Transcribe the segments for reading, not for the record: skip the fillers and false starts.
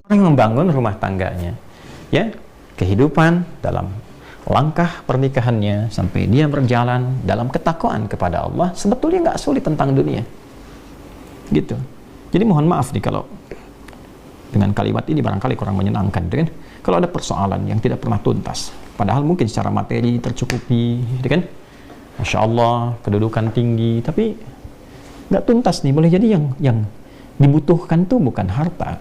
yang membangun rumah tangganya, ya, kehidupan dalam langkah pernikahannya sampai dia berjalan dalam ketakwaan kepada Allah, sebetulnya nggak sulit tentang dunia, gitu. Jadi mohon maaf nih kalau dengan kalimat ini barangkali kurang menyenangkan, gitu kan? Kalau ada persoalan yang tidak pernah tuntas, padahal mungkin secara materi tercukupi, gitu kan? Masya Allah, kedudukan tinggi, tapi nggak tuntas nih. Boleh jadi yang dibutuhkan tuh bukan harta,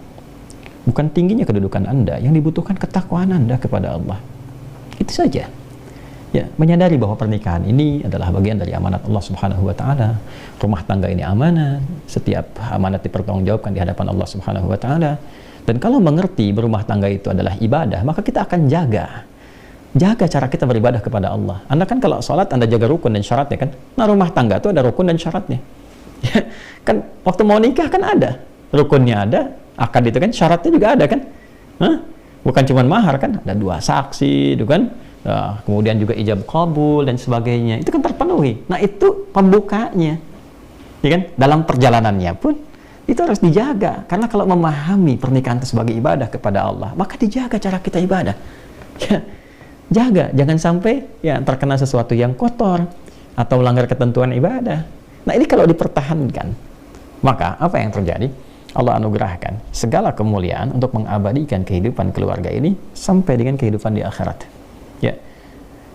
bukan tingginya kedudukan Anda, yang dibutuhkan ketakwaan Anda kepada Allah. Itu saja. Ya, menyadari bahwa pernikahan ini adalah bagian dari amanat Allah Subhanahu wa taala. Rumah tangga ini amanat, setiap amanat dipertanggungjawabkan di hadapan Allah Subhanahu wa taala. Dan kalau mengerti berumah tangga itu adalah ibadah, maka kita akan jaga cara kita beribadah kepada Allah. Anda kan kalau sholat Anda jaga rukun dan syaratnya kan. Nah, rumah tangga itu ada rukun dan syaratnya. Ya, kan waktu mau nikah kan ada rukunnya, ada akad itu kan, syaratnya juga ada kan. Hah? Bukan cuma mahar kan, ada 2 saksi itu kan. Nah, kemudian juga ijab kabul dan sebagainya, itu kan terpenuhi. Nah, itu pembukanya, ya kan? Dalam perjalanannya pun itu harus dijaga, karena kalau memahami pernikahan itu sebagai ibadah kepada Allah, maka dijaga cara kita ibadah. Ya, jaga, jangan sampai ya terkena sesuatu yang kotor atau melanggar ketentuan ibadah. Nah, ini kalau dipertahankan, maka apa yang terjadi? Allah anugerahkan segala kemuliaan untuk mengabadikan kehidupan keluarga ini sampai dengan kehidupan di akhirat. Ya,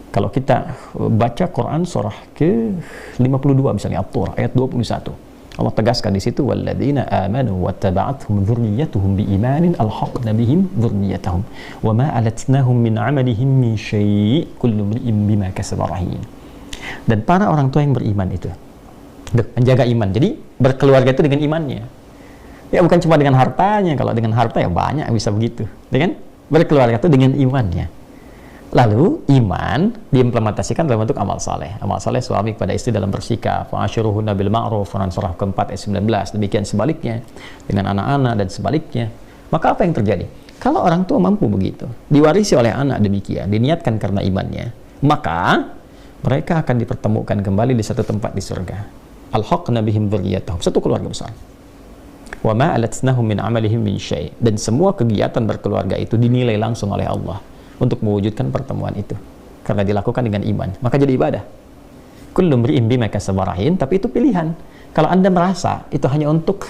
kalau kita baca Quran surah ke-52 misalnya At-Tur ayat 21, Allah tegaskan di situ, walladzina amanu wattaba'athum dzurriyyatuhum biimanin alhaqna bihim dzurriyyatahum wama alatnahum min 'amalihim min syai' kullu imrin bima kasaba rahin. Dan para orang tua yang beriman itu menjaga iman. Jadi berkeluarga itu dengan imannya. Ya, bukan cuma dengan hartanya. Kalau dengan harta ya banyak bisa begitu, ya kan? Berkeluarga itu dengan imannya. Lalu iman diimplementasikan dalam bentuk amal saleh. Amal saleh suami kepada istri dalam bersikap, fa'ashiruhunna bil ma'ruf, surah keempat ayat 19. Demikian sebaliknya dengan anak-anak dan sebaliknya. Maka apa yang terjadi? Kalau orang tua mampu begitu, diwarisi oleh anak demikian, diniatkan karena imannya, maka mereka akan dipertemukan kembali di satu tempat di surga. Alhaqna bihim dzurriyyatahum, satu keluarga besar. Wa ma alatnahum min amalihim min syai', dan semua kegiatan berkeluarga itu dinilai langsung oleh Allah untuk mewujudkan pertemuan itu karena dilakukan dengan iman, maka jadi ibadah. Kullu imrin bima kasaba rahin, tapi itu pilihan. Kalau Anda merasa itu hanya untuk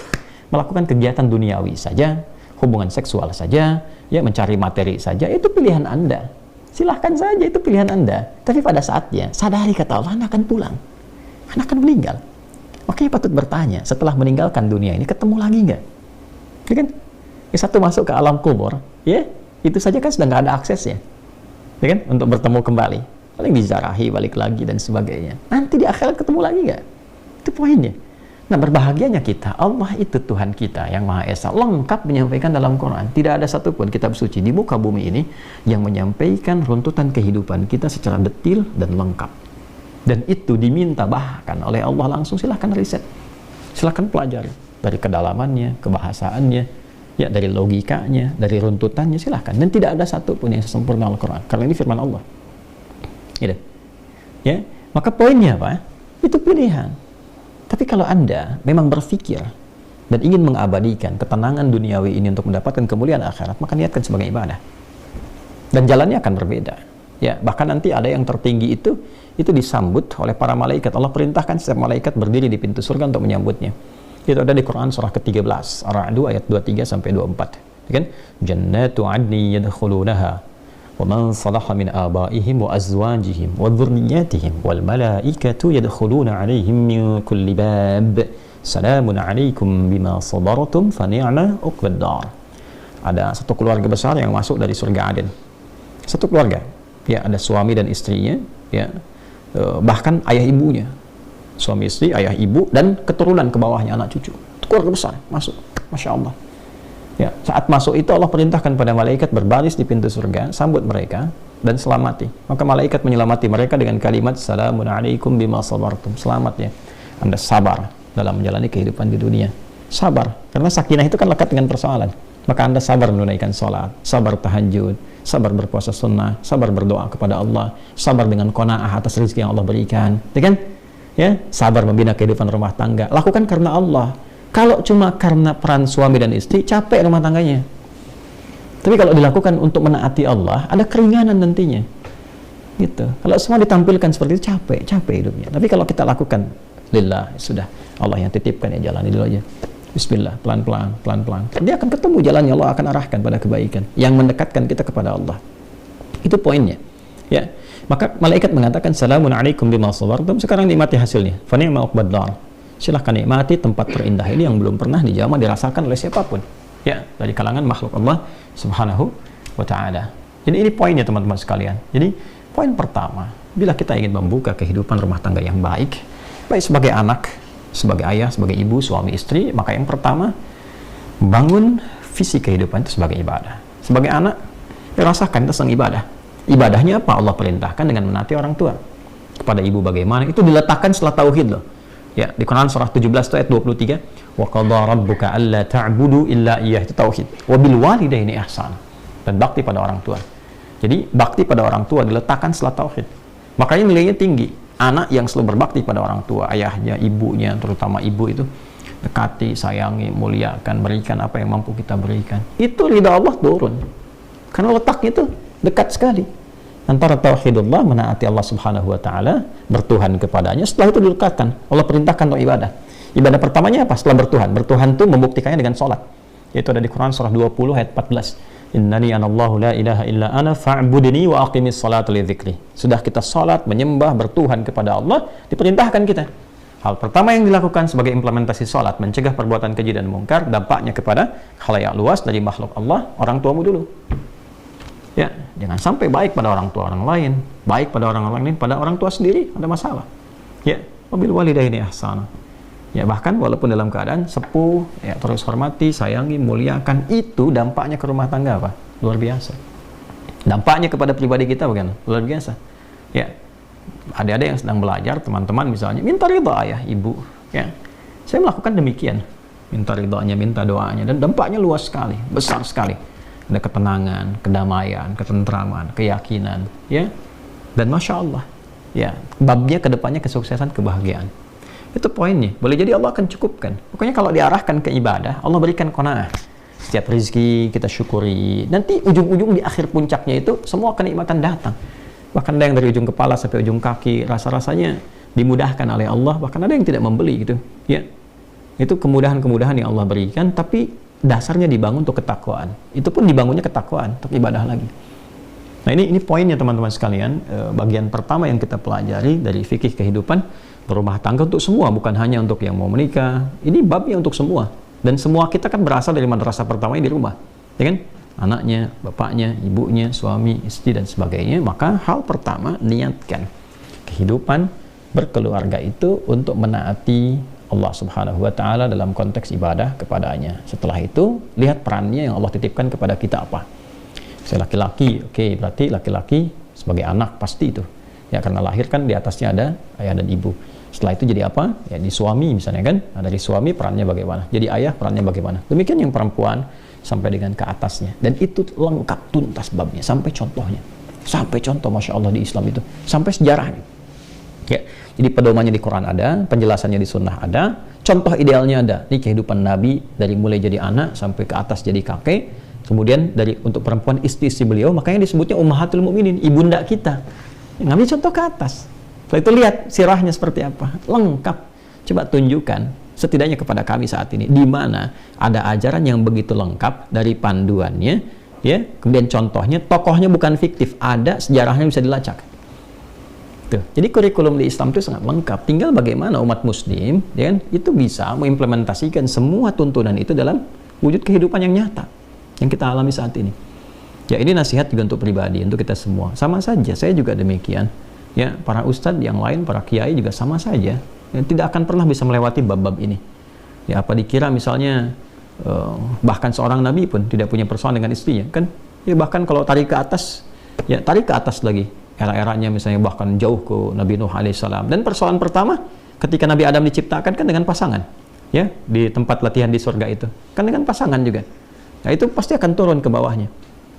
melakukan kegiatan duniawi saja, hubungan seksual saja, ya mencari materi saja, itu pilihan Anda. Silahkan saja, itu pilihan Anda. Tapi pada saatnya sadari kata Allah, Anda akan pulang, Anda akan meninggal. Makanya patut bertanya, setelah meninggalkan dunia ini ketemu lagi nggak? Ya kan? Satu masuk ke alam kubur, ya itu saja kan sudah nggak ada aksesnya, ya kan? Untuk bertemu kembali, paling dizarahi, balik lagi dan sebagainya. Nanti di akhirat ketemu lagi nggak? Itu poinnya. Nah, berbahagianya kita, Allah itu Tuhan kita yang Maha Esa, lengkap menyampaikan dalam Quran. Tidak ada satupun kitab suci di muka bumi ini yang menyampaikan runtutan kehidupan kita secara detil dan lengkap. Dan itu diminta bahkan oleh Allah langsung. Silahkan riset, silahkan pelajari dari kedalamannya, kebahasaannya, ya dari logikanya, dari runtutannya, silahkan. Dan tidak ada satupun yang sempurna Al-Quran, karena ini firman Allah. Gitu. Ya, maka poinnya apa? Itu pilihan. Tapi kalau Anda memang berpikir dan ingin mengabadikan ketenangan duniawi ini untuk mendapatkan kemuliaan akhirat, maka niatkan sebagai ibadah. Dan jalannya akan berbeda. Ya, bahkan nanti ada yang tertinggi itu disambut oleh para malaikat. Allah perintahkan setiap malaikat berdiri di pintu surga untuk menyambutnya. Itu ada di Quran surah ke-13 Ar-Ra'd ayat 23 sampai 24. Ya kan? Jannatu 'adni yadkhulunaha wa man salaha min abaihim wa azwajihim wa dhurriyyatihim wal malaikatu yadkhuluna 'alaihim min kulli bab. Salamun 'alaikum bima sabartum fa ni'ma 'uqbad dar. Ada satu keluarga besar yang masuk dari surga Aden. Satu keluarga. Ya, ada suami dan istrinya, ya, bahkan ayah ibunya, suami istri, ayah ibu, dan keturunan ke bawahnya anak cucu. Itu keluarga besar masuk, masya Allah. Ya, saat masuk itu Allah perintahkan pada malaikat berbaris di pintu surga, sambut mereka dan selamati. Maka malaikat menyelamati mereka dengan kalimat salamun alaikum bima sabartum. Selamat ya, Anda sabar dalam menjalani kehidupan di dunia. Sabar, karena sakinah itu kan lekat dengan persoalan. Maka Anda sabar menunaikan sholat, sabar tahajud, sabar berpuasa sunnah, sabar berdoa kepada Allah, sabar dengan qanaah atas rezeki yang Allah berikan, ya kan? Ya, sabar membina kehidupan rumah tangga. Lakukan karena Allah. Kalau cuma karena peran suami dan istri, capek rumah tangganya. Tapi kalau dilakukan untuk menaati Allah, ada keringanan nantinya. Gitu. Kalau semua ditampilkan seperti itu, capek hidupnya. Tapi kalau kita lakukan lillah, sudah Allah yang titipkan, ya jalani dulu aja. Bismillah, pelan-pelan. Dia akan ketemu jalannya, Allah akan arahkan pada kebaikan yang mendekatkan kita kepada Allah. Itu poinnya. Ya. Maka malaikat mengatakan, "Salamun alaikum bima sabartum." Sekarang nikmati hasilnya. Fa ni'ma uqbad dar. Silahkan nikmati tempat terindah ini yang belum pernah dijamah dirasakan oleh siapapun. Ya, dari kalangan makhluk Allah Subhanahu wa taala. Jadi ini poinnya teman-teman sekalian. Jadi poin pertama, bila kita ingin membuka kehidupan rumah tangga yang baik sebagai anak, sebagai ayah, sebagai ibu, suami, istri, maka yang pertama, bangun visi kehidupan itu sebagai ibadah. Sebagai anak, rasakan tentang ibadah. Ibadahnya apa? Allah perintahkan dengan menaati orang tua. Kepada ibu bagaimana? Itu diletakkan setelah tauhid loh. Ya, di Quran surah 17 ayat 23, wa qadha rabbuka alla ta'budu illa iyyah, itu tauhid. Wa bil walidaini ihsana. Dan bakti pada orang tua. Jadi bakti pada orang tua diletakkan setelah tauhid. Makanya nilainya tinggi. Anak yang selalu berbakti pada orang tua, ayahnya, ibunya, terutama ibu itu, dekati, sayangi, muliakan, berikan apa yang mampu kita berikan. Itu ridha Allah turun. Karena letaknya itu dekat sekali antara tauhidullah, menaati Allah Subhanahu wa taala, bertuhan kepadanya. Setelah itu dilekatkan, Allah perintahkan untuk ibadah. Ibadah pertamanya apa? Setelah bertuhan. Bertuhan itu membuktikannya dengan salat. Yaitu ada di Quran surah 20 ayat 14. Innani anallahu la ilaha illa ana fa'budni wa aqimis salata li dzikri. Sudah kita salat, menyembah, bertuhan kepada Allah, diperintahkan kita. Hal pertama yang dilakukan sebagai implementasi salat, mencegah perbuatan keji dan mungkar, dampaknya kepada khalayak luas dari makhluk Allah, orang tuamu dulu. Ya, jangan sampai baik pada orang tua orang lain, baik pada orang lain, pada orang tua sendiri ada masalah. Ya, wabil walidaini ihsana. Ya, bahkan walaupun dalam keadaan sepuh, ya terus hormati, sayangi, muliakan, itu dampaknya ke rumah tangga apa? Luar biasa. Dampaknya kepada pribadi kita bagaimana? Luar biasa. Ya, adik-adik yang sedang belajar, teman-teman misalnya, minta ridha ayah, ibu. Ya, saya melakukan demikian, minta ridhanya, minta doanya, dan dampaknya luas sekali, besar sekali. Ada ketenangan, kedamaian, ketentraman, keyakinan, ya. Dan masya Allah, ya, babnya kedepannya kesuksesan, kebahagiaan. Itu poinnya. Boleh jadi Allah akan cukupkan. Pokoknya kalau diarahkan ke ibadah, Allah berikan qanaah. Setiap rezeki kita syukuri. Nanti ujung-ujung di akhir puncaknya itu semua kenikmatan datang. Bahkan ada yang dari ujung kepala sampai ujung kaki, rasa-rasanya dimudahkan oleh Allah. Bahkan ada yang tidak membeli gitu. Ya, itu kemudahan-kemudahan yang Allah berikan. Tapi dasarnya dibangun untuk ketakwaan. Itu pun dibangunnya ketakwaan untuk ibadah lagi. Nah ini poinnya teman-teman sekalian. Bagian pertama yang kita pelajari dari fikih kehidupan berumah tangga untuk semua, bukan hanya untuk yang mau menikah. Ini babnya untuk semua. Dan semua kita kan berasal dari madrasah pertamanya di rumah, ya kan? Anaknya, bapaknya, ibunya, suami, istri, dan sebagainya. Maka hal pertama, niatkan kehidupan berkeluarga itu untuk menaati Allah Subhanahu wa taala dalam konteks ibadah kepadanya. Setelah itu, lihat perannya yang Allah titipkan kepada kita apa. Saya laki-laki, oke, berarti laki-laki sebagai anak pasti itu. Ya, karena lahir kan di atasnya ada ayah dan ibu. Setelah itu jadi apa? Ya, di suami misalnya kan. Nah, dari suami perannya bagaimana? Jadi ayah perannya bagaimana? Demikian yang perempuan sampai dengan ke atasnya. Dan itu lengkap tuntas babnya, sampai contohnya. Sampai contoh, Masya Allah di Islam itu. Sampai sejarahnya. Ya, jadi pedomannya di Quran ada, penjelasannya di sunnah ada, contoh idealnya ada. Ini kehidupan Nabi dari mulai jadi anak sampai ke atas jadi kakek. Kemudian dari untuk perempuan istri beliau, makanya disebutnya Ummahatul Mukminin, ibunda kita. Ngambil contoh ke atas. Setelah itu lihat sirahnya seperti apa, lengkap. Coba tunjukkan setidaknya kepada kami saat ini di mana ada ajaran yang begitu lengkap dari panduannya, ya. Kemudian contohnya, tokohnya bukan fiktif, ada sejarahnya bisa dilacak. Tuh. Jadi kurikulum di Islam itu sangat lengkap. Tinggal bagaimana umat Muslim, ya kan, itu bisa mengimplementasikan semua tuntunan itu dalam wujud kehidupan yang nyata yang kita alami saat ini. Ya, ini nasihat juga untuk pribadi, untuk kita semua. Sama saja, saya juga demikian. Ya, para ustadz yang lain, para kiai juga sama saja. Ya, tidak akan pernah bisa melewati bab-bab ini. Ya, apa dikira misalnya bahkan seorang nabi pun tidak punya persoalan dengan istrinya, kan? Ya, bahkan kalau tarik ke atas, ya tarik ke atas lagi. Era-eranya misalnya bahkan jauh ke Nabi Nuh alaihissalam. Dan persoalan pertama ketika Nabi Adam diciptakan kan dengan pasangan. Ya, di tempat latihan di surga itu. Kan dengan pasangan juga. Nah, itu pasti akan turun ke bawahnya.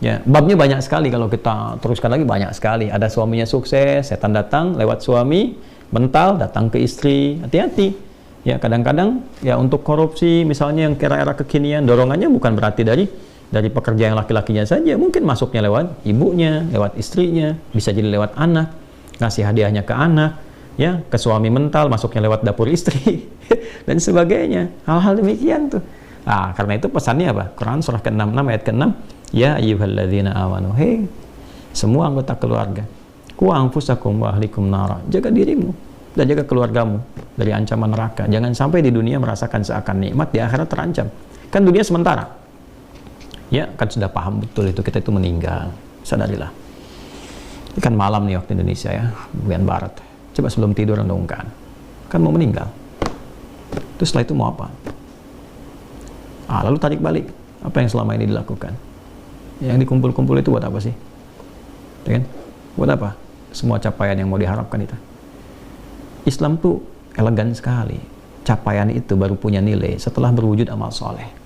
Ya, babnya banyak sekali kalau kita teruskan lagi, banyak sekali. Ada suaminya sukses, setan datang lewat suami, mental datang ke istri. Hati-hati. Ya, kadang-kadang ya untuk korupsi misalnya yang era-era kekinian, dorongannya bukan berarti dari Dari pekerja yang laki-lakinya saja, mungkin masuknya lewat ibunya, lewat istrinya, bisa jadi lewat anak, ngasih hadiahnya ke anak, ya, ke suami mental, masuknya lewat dapur istri, dan sebagainya. Hal-hal demikian tuh. Nah, karena itu pesannya apa? Quran surah ke-66 ayat ke-6, ya ayyuhalladzina amanu, hei, semua anggota keluarga, qu anfusakum wa ahlikum nara, jaga dirimu dan jaga keluargamu dari ancaman neraka. Jangan sampai di dunia merasakan seakan nikmat, di akhirat terancam. Kan dunia sementara. Ya, kan sudah paham betul itu, kita itu meninggal. Sadarilah. Ini kan malam nih waktu Indonesia ya, bagian barat. Coba sebelum tidur renungkan. Kan mau meninggal. Terus setelah itu mau apa? Lalu tarik balik. Apa yang selama ini dilakukan? Yang dikumpul-kumpul itu buat apa sih? Ya kan? Buat apa? Semua capaian yang mau diharapkan itu. Islam tuh elegan sekali. Capaian itu baru punya nilai setelah berwujud amal soleh.